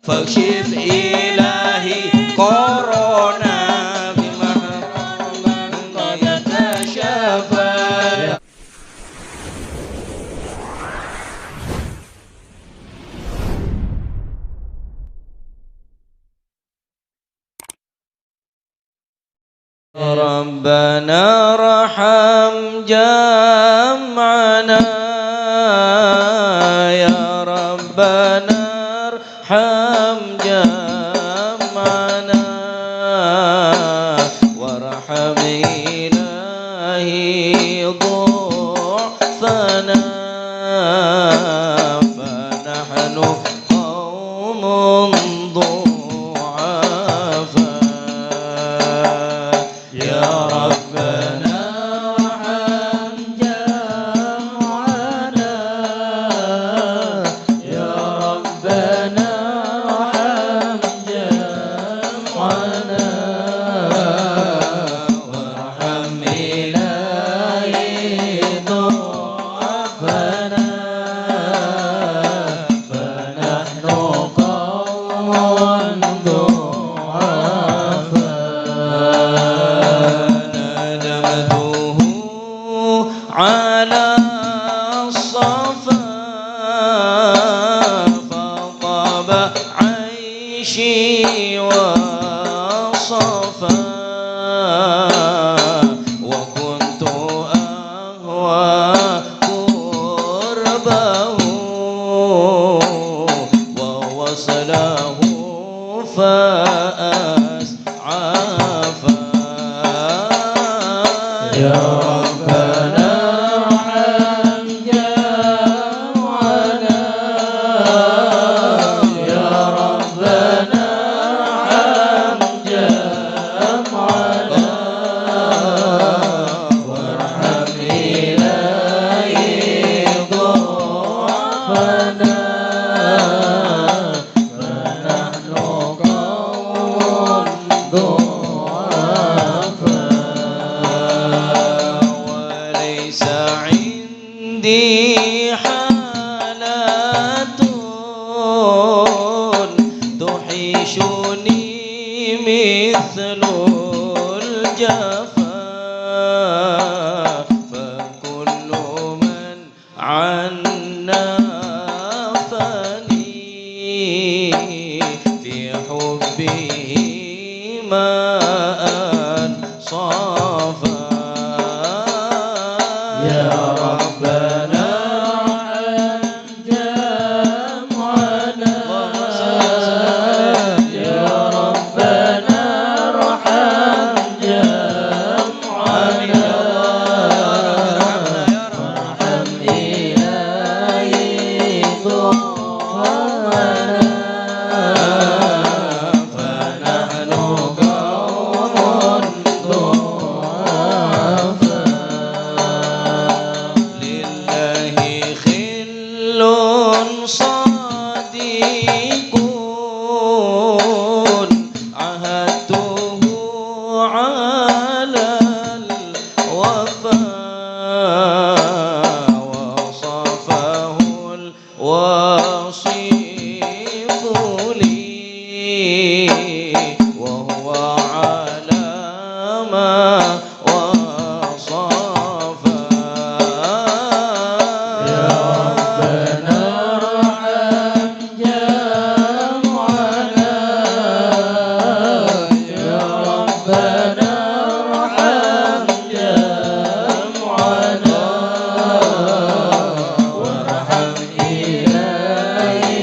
فاكشف إلهي كورونا بمحمد قد كشف. ربنا ارحم جمعنا يا ربنا ارحم جمعنا وارحم إلهي ضعفنا فنحن قوم ضعفاء يا ربنا ارحم جمعنا يا ربنا ارحم جمعنا وارحم إلهي ضعفنا فنحن قوم ندمته على الصفا فطاب عيشي وصفا وكنت أهوى قربه ووصله فأسعفا يا ربنا ارحم جمعنا يا ربنا ارحم جمعنا وارحم إلهي ضعفنا فنحن قوم ضعفاء وليس عندي حالات تحيشني مثل الجفا فكل من عنا فني في حبه ماء صافا يا ربنا ارحم جمعنا يا ربنا ارحم جمعنا وارحم إلهي ضعفنا فنحن قوم ضعفاء لله خل صديق عهدته على الوفاء وصفه الوصيف لي وهو على ما وصفا يا ربنا ارحم جمعنا يا ربنا ارحم جمعنا وارحم إلهي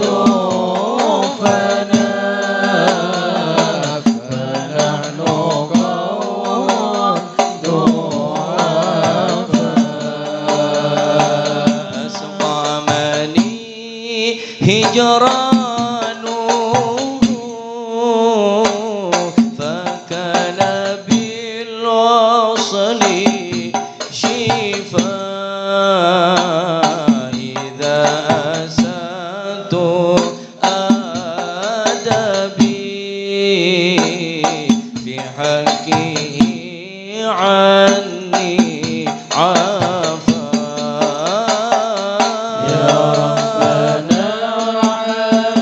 ضعفنا فنحن قوم ضعفاء أسقمني هجرانه فكان بالوصل شفاء إذا أسأت أدبي في حقه عني عفا يا ربنا ارحم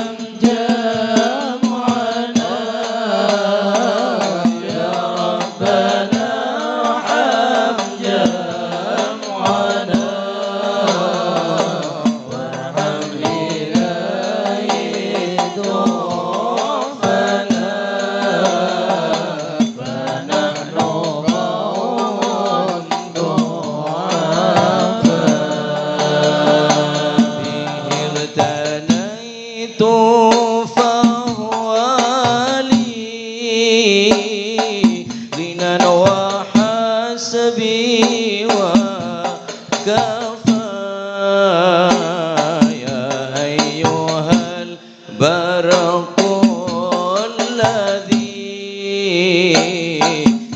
فهو لي غنى وحسبي وكفى يا أيها البرق الذي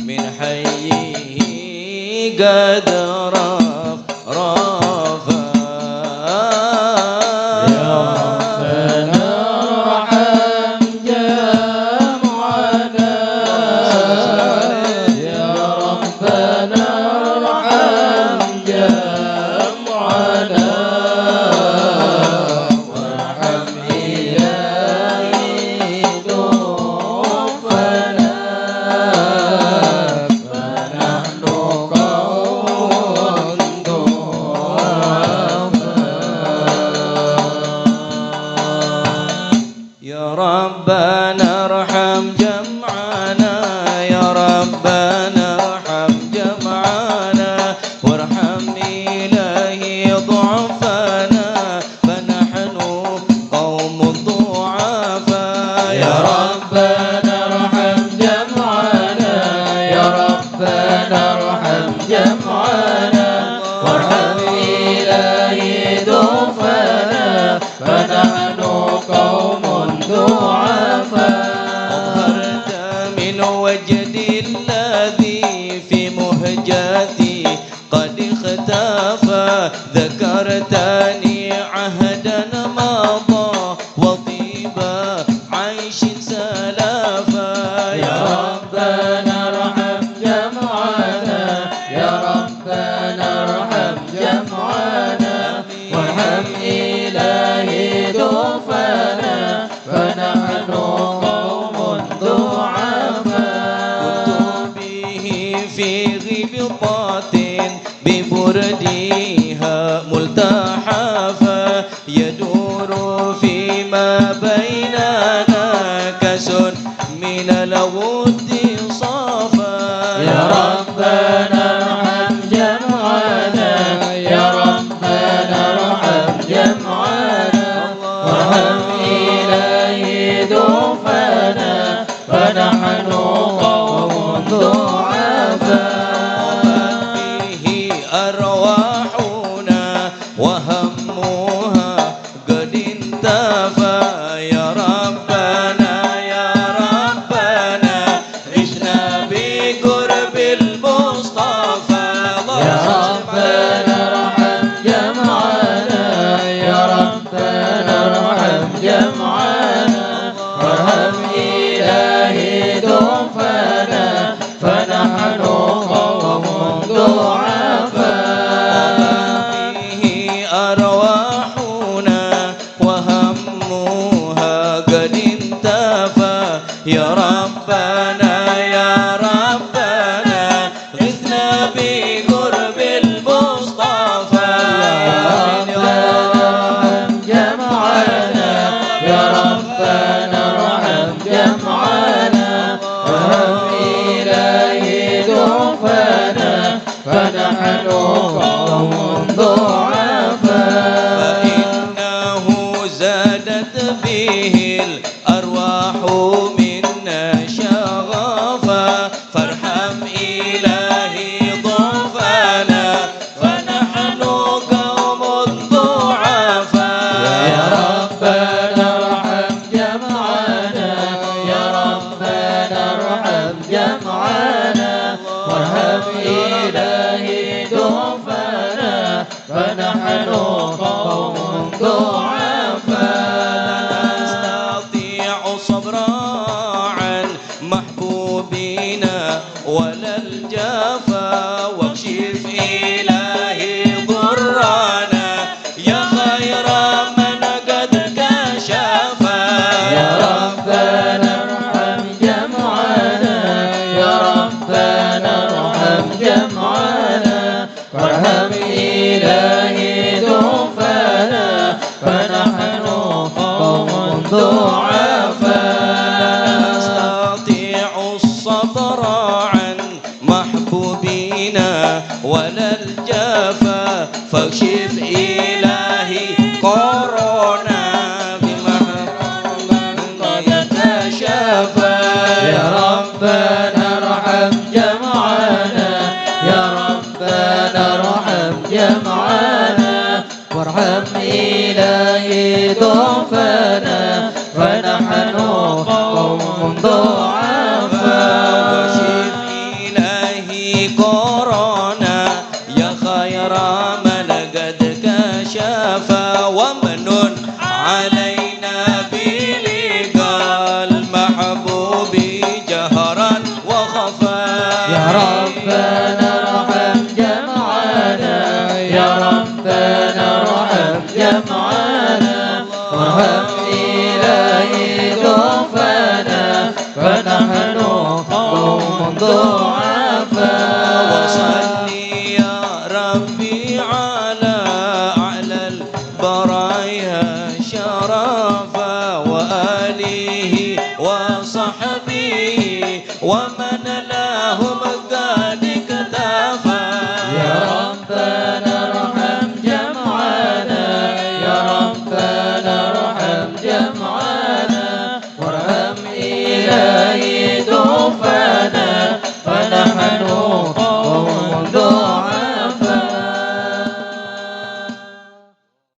من حيه قد ربنا ارحم جمعنا يا ربنا ارحم جمعنا وارحم إلهي ضعفنا فنحن قوم ضعفاء يا ربنا ارحم جمعنا يا ربنا ارحم جمعنا وارحم إلهي ضعفنا فنحن قوم أظهرت من وجد الذي في مهجتي قد اختفى ذكرتني عهدا مضى وطيب عيش سلفا يا ربنا ارحم جمعنا يا ربنا ارحم جمعنا وارحم إلهي ضعفنا فنحن قوم ضعفاء كنت به في غبطة ببردها ملتحفا يدور فيما بيننا كأس من الود صافا يا ربنا ارحم جمعنا يا ربنا ارحم جمعنا وارحم ضعفنا فنحن قوم ضعفاء به أرواحنا وهمها قد انتفى يا ربنا عشنا بقرب المصطفى يا ربنا ارحم جمعنا يا ربنا ارحم جمعنا وارحم إلهي ضعفنا فنحن قوم ضعفاء به أرواحنا وهمها قد انتفى يا ربنا غثنا بقرب المصطفى يا ربنا جمعنا يا ربنا ارحم جمعنا وارحم إلهي ضعفنا فنحن قوم ضعفاء فإنه زادت به الأرواح منا شغفا فارحم إلهي ضعفنا فنحن قوم ضعفاء يا ربنا ارحم جمعنا يا ربنا ارحم جمعنا وارحم إلهي ضعفنا فنحن قوم ضعفاء نستطيع صبرا عن محبوبنا ولا الجفا واكشف إلهي ضرنا يا خير من قد كشفا يا ربنا ارحم جمعنا يا ربنا ارحم جمعنا وارحم إلهي ضعفنا فنحن قوم ضعفاء نستطيع الصبر عن محبوبنا ولا الجفا فاكشف إلهي قرنا بمحبوبنا ضعفنا فنحن